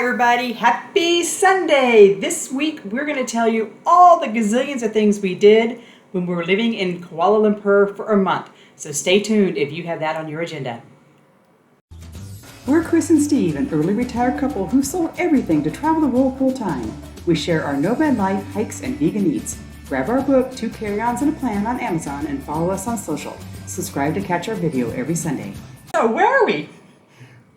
Hi everybody, happy Sunday! This week we're going to tell you all the gazillions of things we did when we were living in Kuala Lumpur for a month. So stay tuned if you have that on your agenda. We're Chris and Steve, an early retired couple who sold everything to travel the world full time. We share our nomad life, hikes, and vegan eats. Grab our book, 2 Carry-Ons and a Plan on Amazon and follow us on social. Subscribe to catch our video every Sunday. So where are we?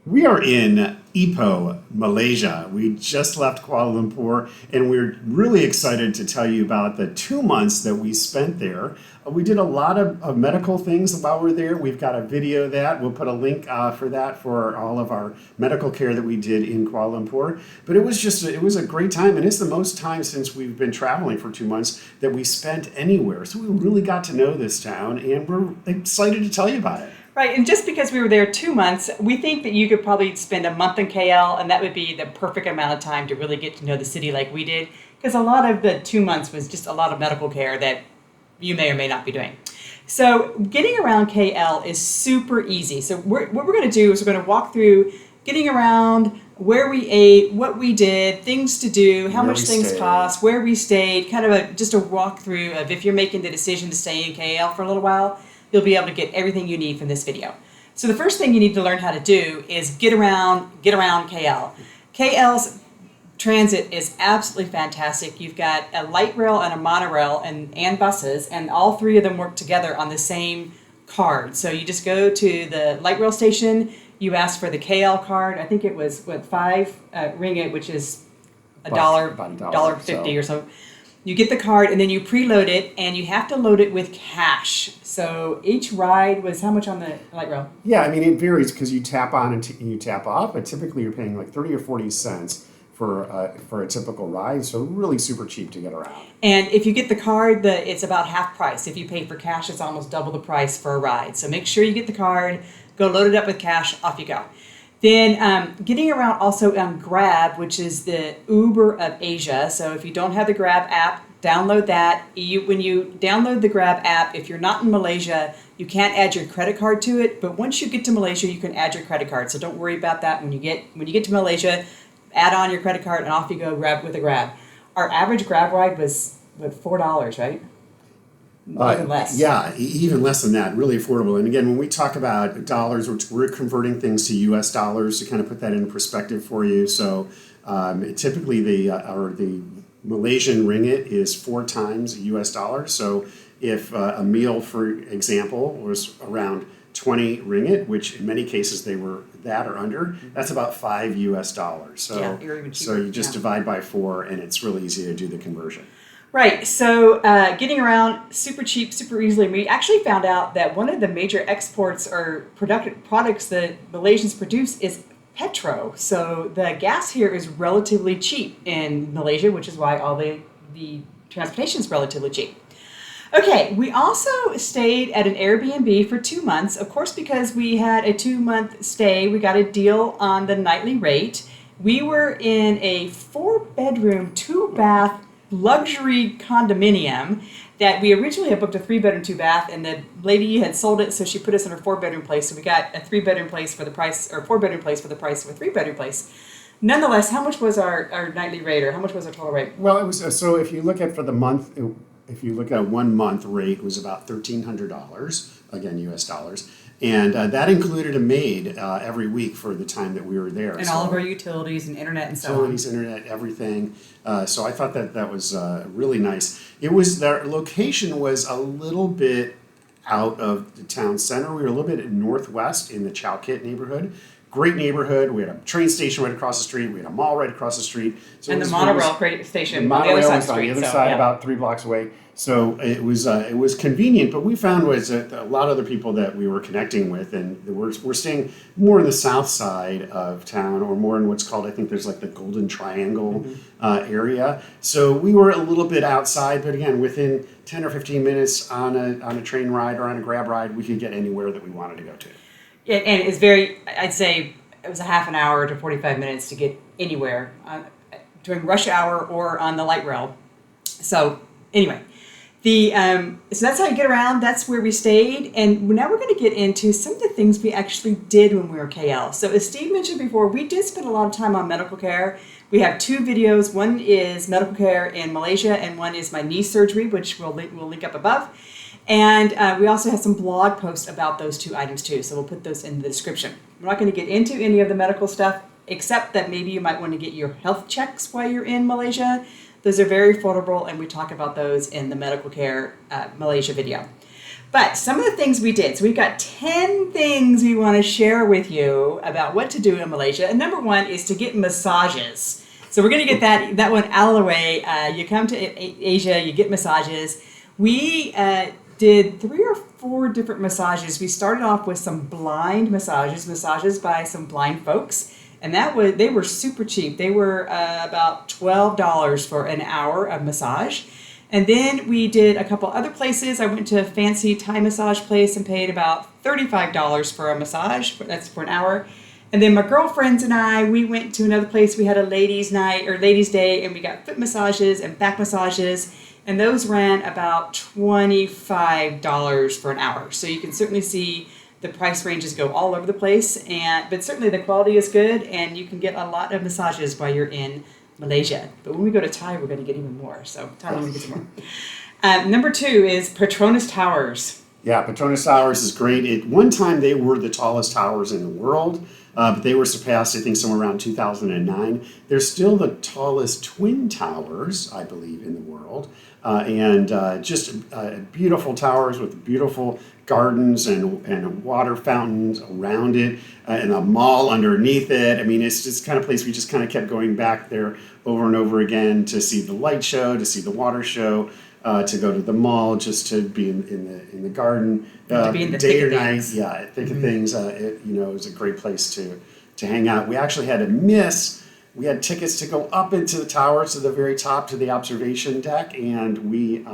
We are in Ipoh, Malaysia. We just left Kuala Lumpur, and we're really excited to tell you about the 2 months that we spent there. We did a lot of medical things while we were there. We've got a video of that. We'll put a link for that for all of our medical care that we did in Kuala Lumpur. But it was a great time, and it's the most time since we've been traveling for 2 months that we spent anywhere. So we really got to know this town, and we're excited to tell you about it. Right, and just because we were there 2 months, we think that you could probably spend a month in KL, and that would be the perfect amount of time to really get to know the city like we did, because a lot of the 2 months was just a lot of medical care that you may or may not be doing. So getting around KL is super easy. So what we're going to do is we're going to walk through getting around, where we ate, what we did, things to do, how much things cost, where we stayed, kind of just a walkthrough of if you're making the decision to stay in KL for a little while, you'll be able to get everything you need from this video. So the first thing you need to learn how to do is get around KL. KL's transit is absolutely fantastic. You've got a light rail and a monorail and buses, and all three of them work together on the same card. So you just go to the light rail station, you ask for the KL card. I think it was, 5 ringgit, which is About $1.50 or so. You get the card and then you preload it, and you have to load it with cash. So each ride was how much on the light rail? Yeah, I mean, it varies because you tap on and you tap off, but typically you're paying like 30 or 40 cents for a typical ride, so really super cheap to get around. And if you get the card, it's about half price. If you pay for cash, it's almost double the price for a ride. So make sure you get the card, go load it up with cash, off you go. Then getting around also on Grab, which is the Uber of Asia. So if you don't have the Grab app, download that. When you download the Grab app, if you're not in Malaysia, you can't add your credit card to it. But once you get to Malaysia, you can add your credit card. So don't worry about that. When you get to Malaysia, add on your credit card and off you go with a Grab. Our average Grab ride was $4, right? Even less. Yeah, even less than that. Really affordable. And again, when we talk about dollars, we're converting things to U.S. dollars to kind of put that in perspective for you. So typically the Malaysian ringgit is 4 times U.S. dollars. So if a meal, for example, was around 20 ringgit, which in many cases they were that or under, that's about 5 U.S. dollars. So, yeah, you're even cheaper. So you just divide by 4, and it's really easy to do the conversion. Right, so getting around super cheap, super easily. We actually found out that one of the major exports or products that Malaysians produce is petrol. So the gas here is relatively cheap in Malaysia, which is why all the transportation is relatively cheap. Okay, we also stayed at an Airbnb for 2 months. Of course, because we had a 2-month stay, we got a deal on the nightly rate. We were in a 4-bedroom, 2-bath luxury condominium that we originally had booked a 3-bedroom, 2-bath, and the lady had sold it, so she put us in her 4-bedroom place. So we got a 3-bedroom place for the price, or 4-bedroom place for the price of a 3-bedroom place. Nonetheless, how much was our nightly rate, or how much was our total rate? Well, it was so if you look at for the month, if you look at a 1 month rate, it was about $1,300, again U.S. dollars. And that included a maid every week for the time that we were there. And all of our utilities and internet and so on. Utilities, internet, everything. So I thought that was really nice. Their location was a little bit out of the town center. We were a little bit northwest in the Chow Kit neighborhood. Great neighborhood. We had a train station right across the street. We had a mall right across the street. So and the monorail station on the other side of the street. On the other side, about 3 blocks away. So it was convenient. But we found was that a lot of other people that we were connecting with, and we're staying more in the south side of town, or more in what's called, I think there's like the Golden Triangle area. So we were a little bit outside, but again, within 10 or 15 minutes on a train ride or on a Grab ride, we could get anywhere that we wanted to go to. Yeah, and it's I'd say it was a half an hour to 45 minutes to get anywhere during rush hour or on the light rail. So anyway, So that's how you get around. That's where we stayed. And now we're going to get into some of the things we actually did when we were KL. So as Steve mentioned before, we did spend a lot of time on medical care. We have 2 videos. One is medical care in Malaysia, and one is my knee surgery, which we'll link up above. And we also have some blog posts about those 2 items too. So we'll put those in the description. We're not going to get into any of the medical stuff, except that maybe you might want to get your health checks while you're in Malaysia. Those are very affordable, and we talk about those in the medical care Malaysia video. But some of the things we did, so we've got 10 things we want to share with you about what to do in Malaysia. And number 1 is to get massages. So we're going to get that one out of the way. You come to Asia, you get massages. We did 3 or 4 different massages. We started off with some blind massages by some blind folks. And they were super cheap. They were about $12 for an hour of massage. And then we did a couple other places. I went to a fancy Thai massage place and paid about $35 for a massage. That's for an hour. And then my girlfriends and I, we went to another place. We had a ladies' night or ladies' day, and we got foot massages and back massages. And those ran about $25 for an hour. So you can certainly see the price ranges go all over the place, but certainly the quality is good, and you can get a lot of massages while you're in Malaysia. But when we go to Thai, we're going to get even more. So Thai, we're going to get some more. Number 2 is Petronas Towers. Yeah, Petronas Towers is great. At one time, they were the tallest towers in the world, but they were surpassed, I think, somewhere around 2009. They're still the tallest twin towers, I believe, in the world, and just beautiful towers with beautiful gardens and water fountains around it, and a mall underneath it. I mean, it's just kind of place we just kind of kept going back there over and over again to see the light show, to see the water show, to go to the mall, just to be in the garden, to be in the day thick or of night. things. Yeah, thick of things. It was a great place to hang out. We actually had to miss. We had tickets to go up into the tower to the very top to the observation deck, and we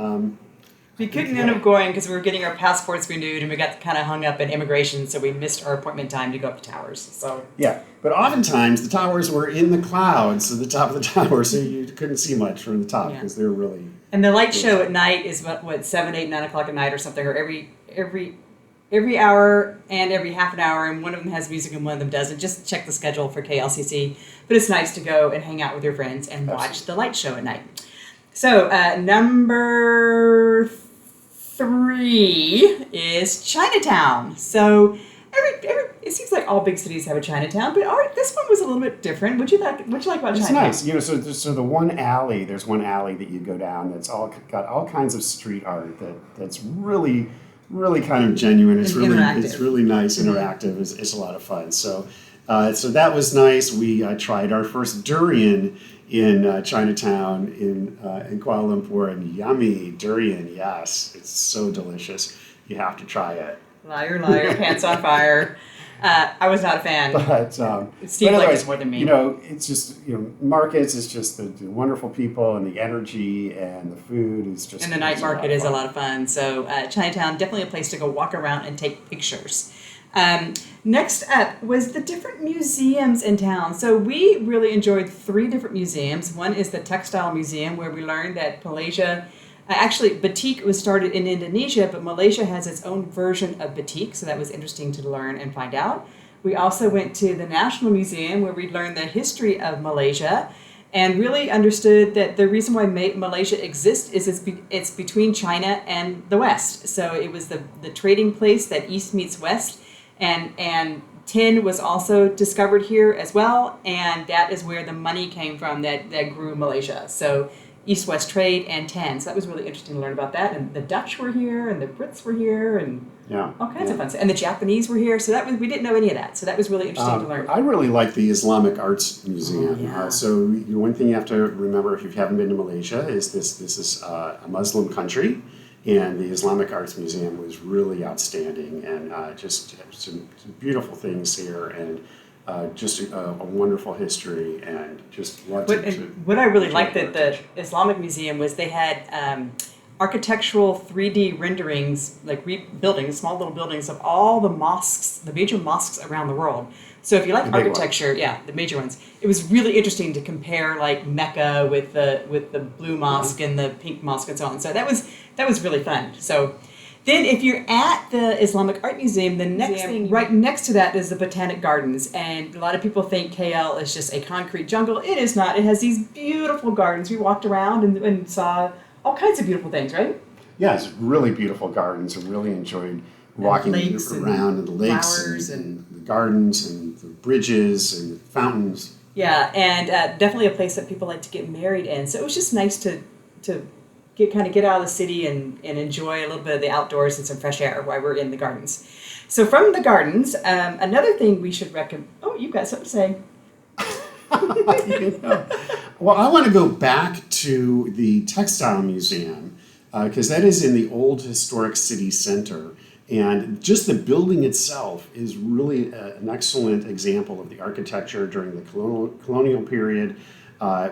couldn't end up going because we were getting our passports renewed, and we got kind of hung up in immigration, so we missed our appointment time to go up to towers. So yeah, but oftentimes the towers were in the clouds at the top of the tower, so you couldn't see much from the top because they were really. And the light show at night is what 7, 8, 9 o'clock at night or something, or every hour and every half an hour, and one of them has music and one of them doesn't. Just check the schedule for KLCC. But it's nice to go and hang out with your friends and watch the light show at night. So number 3 is Chinatown. So it seems like all big cities have a Chinatown, but this one was a little bit different. What'd you like about Chinatown? It's nice, So there's one alley that you go down that's got all kinds of street art that's really, really kind of genuine. It's really nice, interactive. It's a lot of fun. So that was nice. We tried our first durian in Chinatown in Kuala Lumpur, and yummy durian. Yes, it's so delicious. You have to try it. Liar, liar, pants on fire. I was not a fan. But Steve liked it more than me. It's just markets. It's just the wonderful people and the energy and the food is just. And the night market is a lot of fun. So Chinatown, definitely a place to go walk around and take pictures. Next up was the different museums in town. So we really enjoyed 3 different museums. One is the Textile Museum, where we learned that Malaysia. Actually, batik was started in Indonesia, but Malaysia has its own version of batik, so that was interesting to learn and find out. We also went to the National Museum, where we learned the history of Malaysia and really understood that the reason why Malaysia exists is it's between China and the West. So it was the trading place that East meets West, and tin was also discovered here as well, and that is where the money came from that grew Malaysia. So East-West trade and tin. So that was really interesting to learn about that. And the Dutch were here, and the Brits were here, and all kinds of fun stuff. And the Japanese were here. So we didn't know any of that. So that was really interesting to learn. I really like the Islamic Arts Museum. Oh, yeah. So one thing you have to remember if you haven't been to Malaysia is this is a Muslim country, and the Islamic Arts Museum was really outstanding, and just some beautiful things here, and just a wonderful history, and just what I really liked at the Islamic Museum was they had architectural 3D renderings, like buildings, small little buildings of all the mosques, the major mosques around the world. So if you like The big architecture, yeah, the major ones, it was really interesting to compare like Mecca with the blue mosque and the pink mosque and so on. So that was really fun. So then if you're at the Islamic Art Museum, the next thing right next to that is the Botanic Gardens. And a lot of people think KL is just a concrete jungle. It is not. It has these beautiful gardens. We walked around and saw all kinds of beautiful things, right? Yeah, it's really beautiful gardens. I really enjoyed walking around and the lakes and the gardens and the bridges and the fountains. Yeah, and definitely a place that people like to get married in. So it was just nice to get out of the city and enjoy a little bit of the outdoors and some fresh air while we're in the gardens. So from the gardens, another thing we should recommend. Oh, you've got something to say. Well, I want to go back to the Textile Museum because that is in the old historic city center. And just the building itself is really an excellent example of the architecture during the colonial period,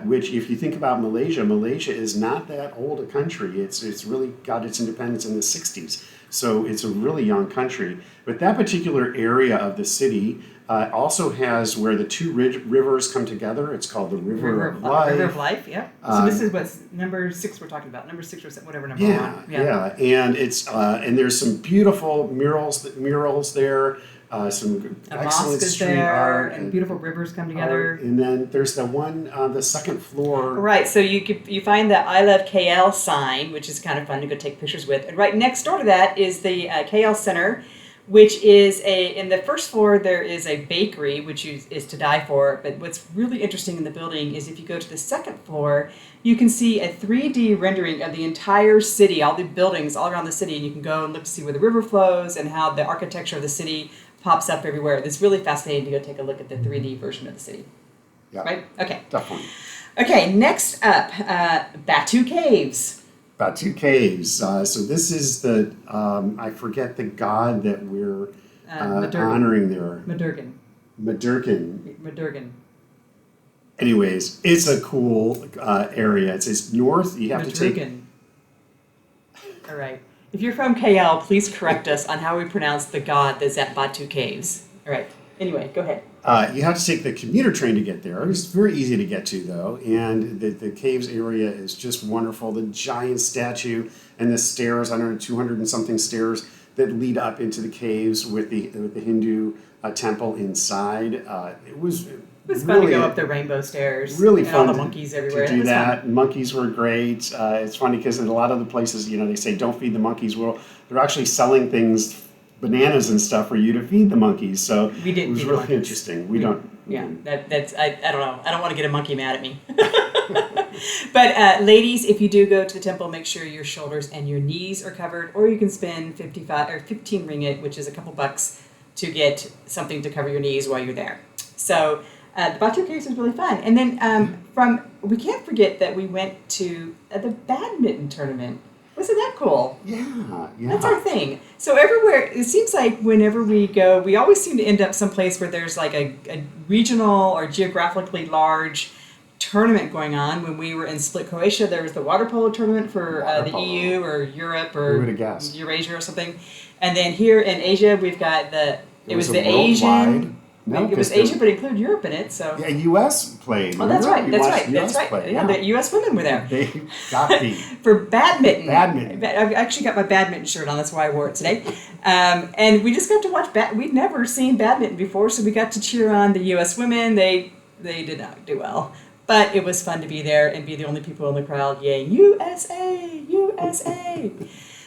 which if you think about Malaysia, Malaysia is not that old a country. It's really got its independence in the 60s. So it's a really young country. But that particular area of the city also has where the two rivers come together. It's called the River of Life. River of Life, yeah. So this is what's number 6 we're talking about. Number 6 or 7, whatever number we're on. Yeah. And it's and there's some beautiful murals there. Some excellent street art and beautiful rivers come together. And then there's the one on the second floor. Right, so you find the I Love KL sign, which is kind of fun to go take pictures with. And right next door to that is the KL Center, which is in the first floor there is a bakery, which is to die for. But what's really interesting in the building is if you go to the second floor, you can see a 3D rendering of the entire city, all the buildings all around the city, and you can go and look to see where the river flows and how the architecture of the city pops up everywhere. It's really fascinating to go take a look at the 3D version of the city. Yeah. Right? Okay. Definitely. Okay, next up, Batu Caves. Batu Caves. So this is the, I forget the god that we're honoring there. Madurgan. Anyways, it's a cool area. It's north. You have to take... All right. If you're from KL, please correct us on how we pronounce the god that's at Batu Caves. All right. Anyway, go ahead. You have to take the commuter train to get there. It's very easy to get to, though. And the caves area is just wonderful. The giant statue and the stairs, 200 and something stairs that lead up into the caves with the Hindu temple inside. It was fun to go up the rainbow stairs. Really and fun all the monkeys everywhere. To do that. Monkeys were great. It's funny because in a lot of the places, they say don't feed the monkeys. Well, they're actually selling things, bananas and stuff, for you to feed the monkeys. So we didn't. It was really interesting. We don't. Yeah, that's I don't know. I don't want to get a monkey mad at me. But ladies, if you do go to the temple, make sure your shoulders and your knees are covered, or you can spend 55 or 15 ringgit, which is a couple bucks, to get something to cover your knees while you're there. So. The Batu Caves was really fun. And then we can't forget that we went to the badminton tournament. Wasn't that cool? Yeah. That's our thing. So everywhere, it seems like whenever we go, we always seem to end up someplace where there's like a regional or geographically large tournament going on. When we were in Split, Croatia, there was the water polo tournament for the EU or Europe or Eurasia or something. And then here in Asia, we've got it was the Asian... No, it was Asia, but it included Europe in it. So yeah, U.S. played. Oh, that's right. Yeah, the U.S. women were there. They got beat. For badminton. I've actually got my badminton shirt on. That's why I wore it today. And we just got to watch We'd never seen badminton before, so we got to cheer on the U.S. women. They did not do well, but it was fun to be there and be the only people in the crowd yelling USA, USA.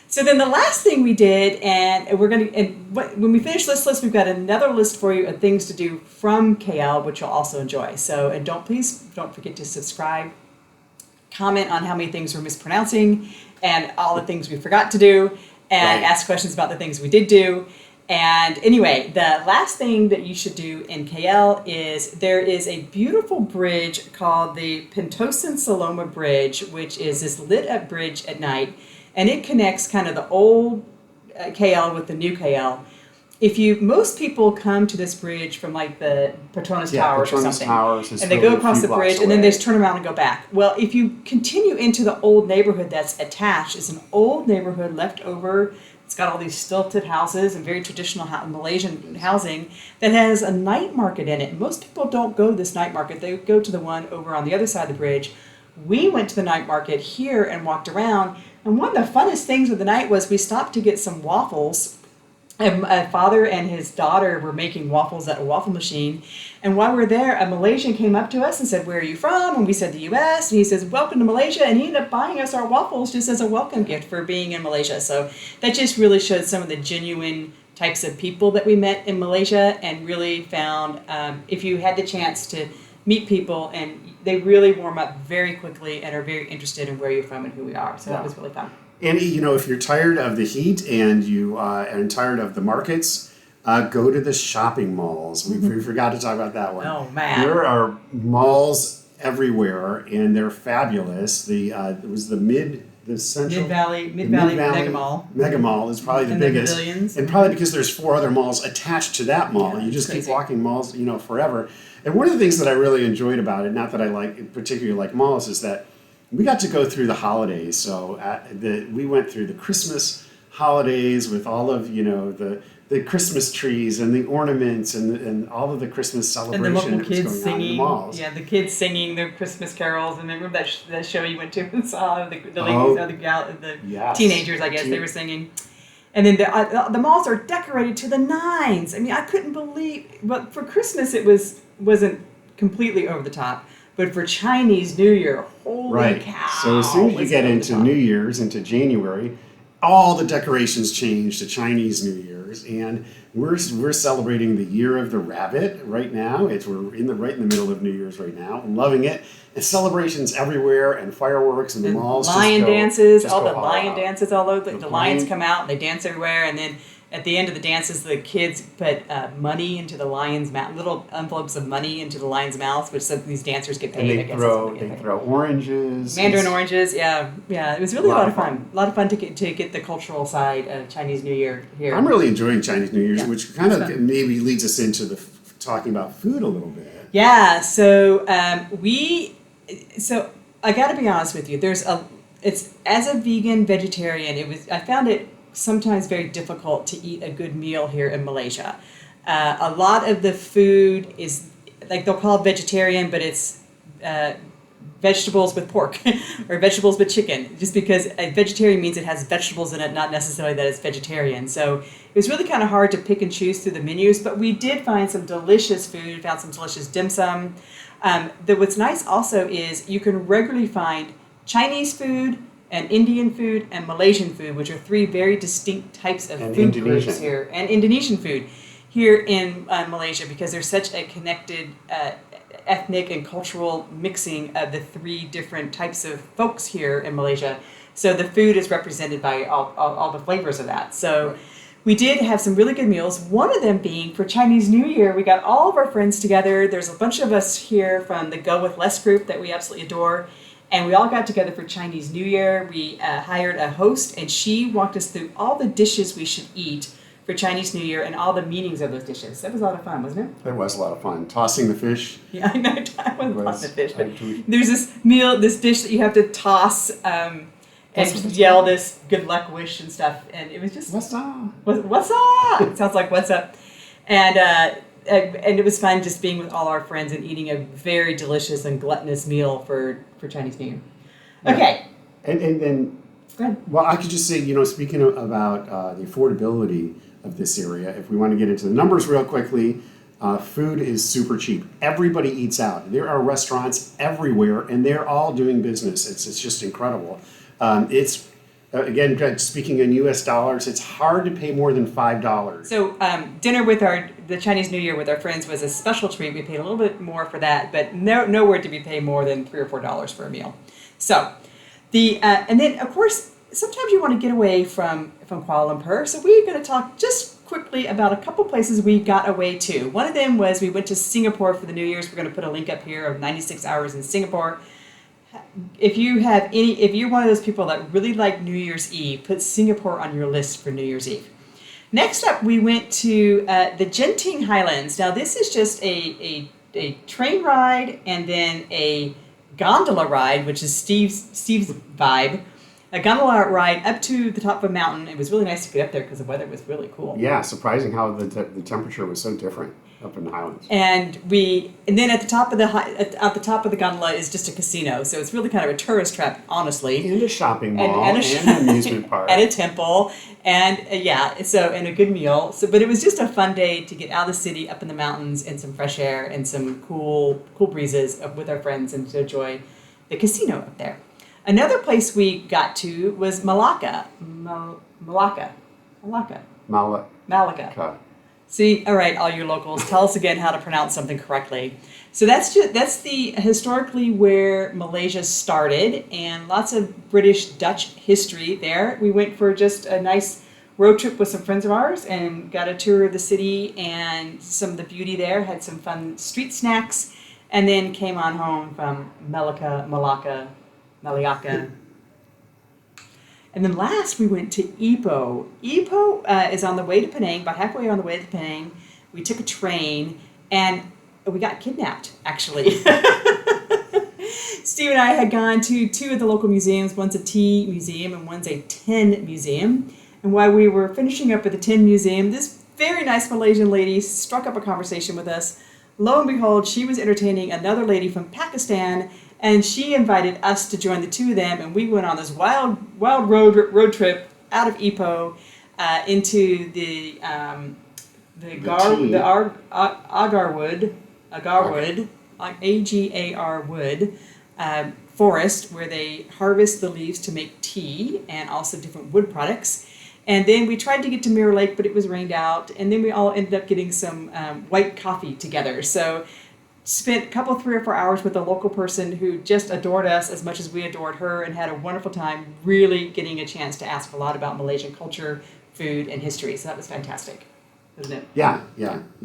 So then the last thing we did, and when we finish this list, we've got another list for you of things to do from KL, which you'll also enjoy. So, and please don't forget to subscribe, comment on how many things we're mispronouncing, and all the things we forgot to do, and ask questions about the things we did do. And anyway, the last thing that you should do in KL is there is a beautiful bridge called the Pentosan Saloma Bridge, which is this lit up bridge at night. And it connects kind of the old KL with the new KL. most people come to this bridge from like the Petronas Towers or Petronas something, Towers is and they really go a across few the bridge, blocks and then they away. just turn around and go back. Well, if you continue into the old neighborhood that's attached, it's an old neighborhood left over. It's got all these stilted houses and very traditional Malaysian housing that has a night market in it. Most people don't go to this night market. They go to the one over on the other side of the bridge. We went to the night market here and walked around. And one of the funnest things of the night was we stopped to get some waffles. And a father and his daughter were making waffles at a waffle machine. And while we were there, a Malaysian came up to us and said, "Where are you from?" And we said, "The U.S." And he says, "Welcome to Malaysia." And he ended up buying us our waffles just as a welcome gift for being in Malaysia. So that just really showed some of the genuine types of people that we met in Malaysia, and really found if you had the chance to meet people, and they really warm up very quickly and are very interested in where you're from and who we are. So that was really fun. And if you're tired of the heat and you are tired of the markets, go to the shopping malls. We forgot to talk about that one. Oh, man. There are malls everywhere, and they're fabulous. It was the central Mid-Valley Mega Mall. Mega Mall is probably the And the biggest, pavilions. and probably because there's 4 other malls attached to that mall. Yeah, You just it's keep crazy. walking malls, forever. And one of the things that I really enjoyed about it, not that I particularly like malls, is that we got to go through the holidays. So we went through the Christmas holidays with all of the Christmas trees and the ornaments and all of the Christmas And the celebration local that was kids going on in the singing, malls. yeah, the kids singing their Christmas carols. And remember that show you went to and saw the ladies, Oh, the yes. teenagers, I guess they were singing. And then the malls are decorated to the nines. I mean, I couldn't believe. But for Christmas, it wasn't completely over the top. But for Chinese New Year, holy cow! So as soon as you was get it over the into top. New Year's, into January, all the decorations change to Chinese New Year's, and we're celebrating the Year of the Rabbit right now. We're right in the middle of New Year's right now. I'm loving it. And celebrations everywhere, and fireworks, and the malls. Lion dances, all the lion out. dances all over. The lions lion- come out and they dance everywhere, and then at the end of the dances, the kids put money into the lion's mouth, little envelopes of money into the lion's mouth, which so these dancers get paid. And I they guess that's what throw get paid. oranges. Mandarin It's- oranges, yeah. It was really a lot of fun. A lot of fun to get the cultural side of Chinese New Year here. I'm really enjoying Chinese New Year's, Yeah, which kind it's of fun. maybe leads us into talking about food a little bit. Yeah, so so I got to be honest with you. It's as a vegan vegetarian, I found it sometimes very difficult to eat a good meal here in Malaysia. A lot of the food is like they'll call it vegetarian, but it's vegetables with pork or vegetables with chicken, just because a vegetarian means it has vegetables in it, not necessarily that it's vegetarian. So it was really kind of hard to pick and choose through the menus, but we did find some delicious food, found some delicious dim sum. What's nice also is you can regularly find Chinese food and Indian food and Malaysian food, which are 3 very distinct types of And food Indonesian. groups here, and Indonesian food here in Malaysia, because there's such a connected ethnic and cultural mixing of the 3 different types of folks here in Malaysia. So the food is represented by all the flavors of that. So we did have some really good meals. One of them being for Chinese New Year, we got all of our friends together. There's a bunch of us here from the Go With Less group that we absolutely adore. And we all got together for Chinese New Year. We hired a host, and she walked us through all the dishes we should eat for Chinese New Year and all the meanings of those dishes. That was a lot of fun, wasn't it? It was a lot of fun. Tossing the fish. Yeah, I know. I wasn't Was- tossing the fish, but I- there's this dish that you have to toss and That's what it's yell called. this good luck wish and stuff. And it was just, What's up? what's up? It sounds like what's up. And it was fun just being with all our friends and eating a very delicious and gluttonous meal for Chinese New Year. Yeah. Okay. And Go ahead. well, I could just say, speaking about the affordability of this area, if we want to get into the numbers real quickly, food is super cheap. Everybody eats out. There are restaurants everywhere, and they're all doing business. It's just incredible. It's again, speaking in U.S. dollars, it's hard to pay more than $5. So dinner with the Chinese New Year with our friends was a special treat. We paid a little bit more for that, but nowhere did we pay more than $3 or $4 for a meal. So and then of course sometimes you want to get away from Kuala Lumpur. So we're going to talk just quickly about a couple places we got away to. One of them was we went to Singapore for the New Year's. We're going to put a link up here of 96 hours in Singapore. If you're one of those people that really like New Year's Eve, put Singapore on your list for New Year's Eve. Next up, we went to the Genting Highlands. Now, this is just a train ride and then a gondola ride, which is Steve's vibe. A gondola ride up to the top of a mountain. It was really nice to get up there because the weather was really cool. Yeah, surprising how the temperature was so different up in the Highlands. And then at the top of the gondola is just a casino, so it's really kind of a tourist trap, honestly. And a shopping mall, and an amusement park, and a temple, and and a good meal. So, but it was just a fun day to get out of the city, up in the mountains, and some fresh air and some cool breezes with our friends, and to enjoy the casino up there. Another place we got to was Malacca. Malacca. See, all right, all you locals, tell us again how to pronounce something correctly. So that's the historically where Malaysia started, and lots of British Dutch history there. We went for just a nice road trip with some friends of ours and got a tour of the city and some of the beauty there. Had some fun street snacks, and then came on home from Malacca. And then last we went to Ipoh. Ipoh is on the way to Penang, about halfway on the way to Penang. We took a train and we got kidnapped, actually. Steve and I had gone to two of the local museums. One's a tea museum and one's a tin museum. And while we were finishing up at the tin museum, this very nice Malaysian lady struck up a conversation with us. Lo and behold, she was entertaining another lady from Pakistan, and she invited us to join the two of them, and we went on this wild road trip out of Ipoh into the agarwood, Agar wood forest, where they harvest the leaves to make tea and also different wood products. And then we tried to get to Mirror Lake, but it was rained out. And then we all ended up getting some white coffee together. So spent a couple, 3 or 4 hours with a local person who just adored us as much as we adored her, and had a wonderful time really getting a chance to ask a lot about Malaysian culture, food, and history. So that was fantastic, wasn't it? Yeah.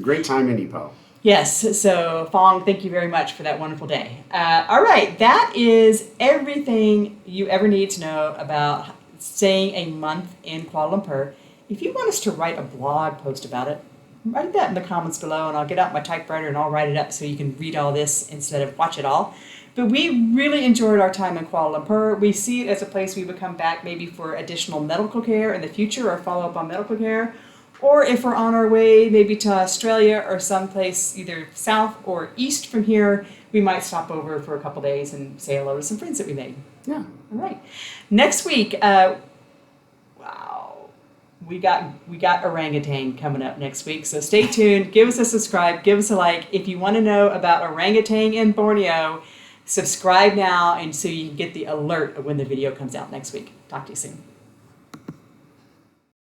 Great time in Ipoh. Yes, so Fong, thank you very much for that wonderful day. All right, that is everything you ever need to know about staying a month in Kuala Lumpur. If you want us to write a blog post about it, write that in the comments below, and I'll get out my typewriter and I'll write it up so you can read all this instead of watch it all. But we really enjoyed our time in Kuala Lumpur. We see it as a place we would come back maybe for additional medical care in the future, or follow up on medical care. Or if we're on our way maybe to Australia or someplace either south or east from here, we might stop over for a couple days and say hello to some friends that we made. Yeah. All right. Next week, we got orangutan coming up next week. So stay tuned. Give us a subscribe. Give us a like. If you want to know about orangutan in Borneo, subscribe now, and so you can get the alert of when the video comes out next week. Talk to you soon.